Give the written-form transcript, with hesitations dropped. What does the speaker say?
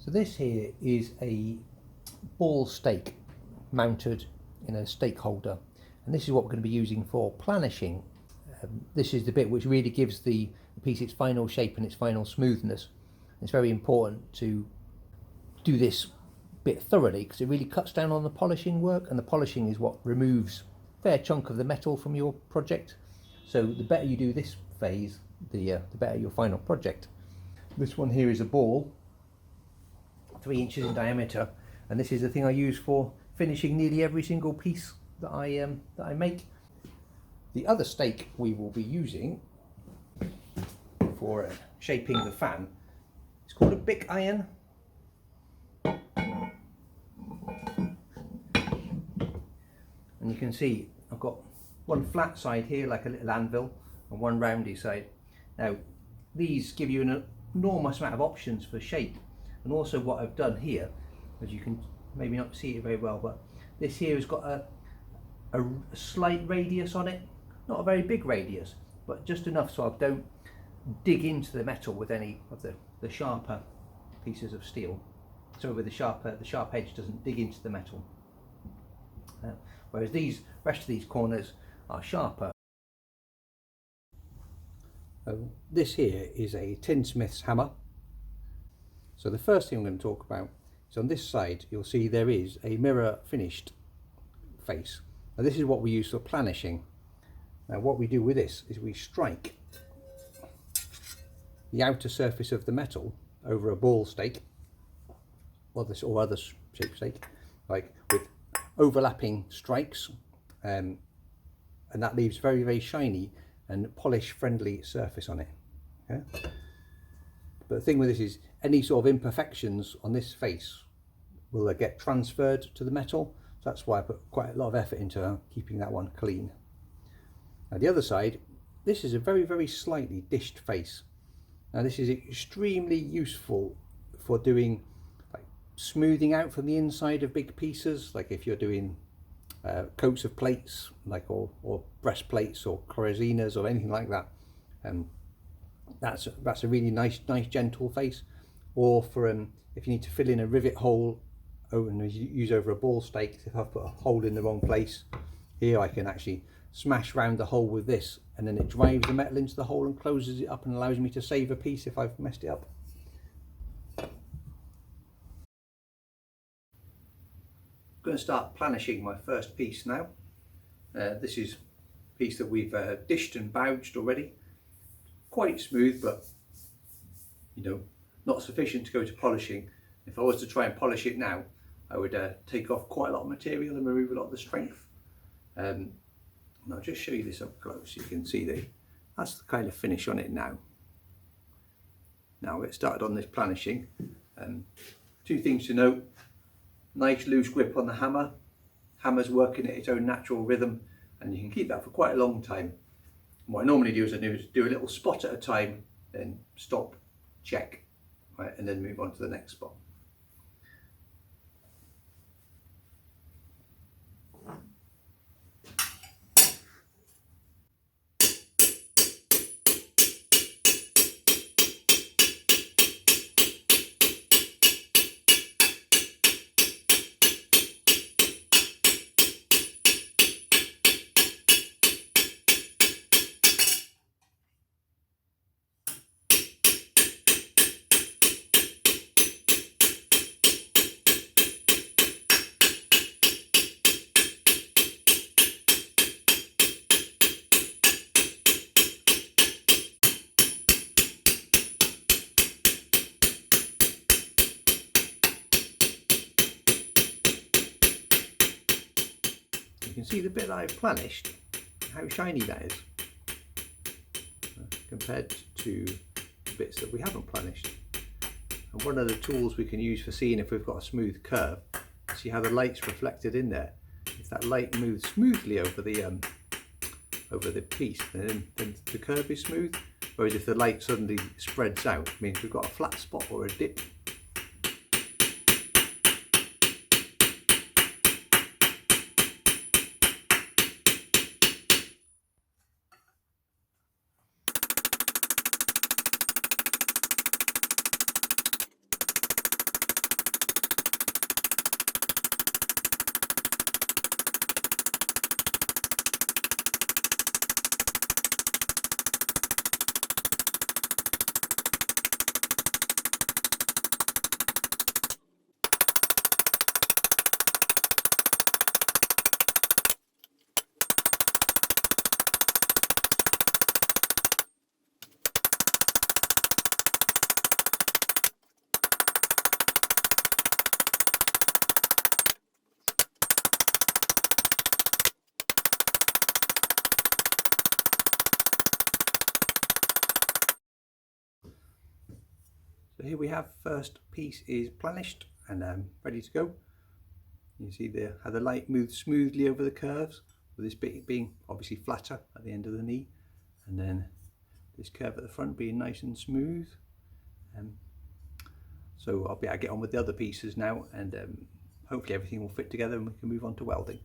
So this here is a ball stake mounted in a stake holder, and this is what we're going to be using for planishing. This is the bit which really gives the piece its final shape and its final smoothness. It's very important to do this bit thoroughly because it really cuts down on the polishing work, and the polishing is what removes a fair chunk of the metal from your project. So the better you do this phase, the better your final project. This one here is a ball 3 inches in diameter, and this is the thing I use for finishing nearly every single piece that I make. The other stake we will be using for shaping the fan is called a Bic iron. And you can see I've got one flat side here like a little anvil and one roundy side. Now these give you an enormous amount of options for shape, and also what I've done here, as you can maybe not see it very well, but this here has got a slight radius on it, not a very big radius, but just enough so I don't dig into the metal with any of the sharper pieces of steel, so with the sharp edge doesn't dig into the metal, whereas these rest of these corners are sharper. This here is a tinsmith's hammer. So the first thing I'm going to talk about is on this side you'll see there is a mirror finished face. Now this is what we use for planishing. Now what we do with this is we strike the outer surface of the metal over a ball stake or other shape stake, like with overlapping strikes, and that leaves very, very shiny and polish friendly surface on it. Okay? But the thing with this is any sort of imperfections on this face will get transferred to the metal, so that's why I put quite a lot of effort into keeping that one clean. Now the other side, this is a very, very slightly dished face. Now this is extremely useful for doing like smoothing out from the inside of big pieces, like if you're doing coats of plates, like or breastplates or corzinas or anything like that. That's a really nice gentle face. Or for if you need to fill in a rivet hole and use over a ball stake, if I've put a hole in the wrong place, here I can actually smash round the hole with this, and then it drives the metal into the hole and closes it up and allows me to save a piece if I've messed it up. I'm going to start planishing my first piece now. This is a piece that we've dished and bouged already. Quite smooth, but you know, not sufficient to go to polishing. If I was to try and polish it now, I would take off quite a lot of material and remove a lot of the strength. And I'll just show you this up close. You can see that's the kind of finish on it now. Now we'll get started on this planishing. 2 things to note: nice loose grip on the hammer. Hammer's working at its own natural rhythm, and you can keep that for quite a long time. And what I normally do is do a little spot at a time, then stop, check, right, and then move on to the next spot. You can see the bit that I've planished, how shiny that is, compared to the bits that we haven't planished. And one of the tools we can use for seeing if we've got a smooth curve, see how the light's reflected in there. If that light moves smoothly over the piece, then the curve is smooth. Whereas if the light suddenly spreads out, it means we've got a flat spot or a dip. So here we have, first piece is planished and ready to go. You see there how the light moves smoothly over the curves, with this bit being obviously flatter at the end of the knee, and then this curve at the front being nice and smooth. So I'll be able to get on with the other pieces now, and hopefully everything will fit together and we can move on to welding.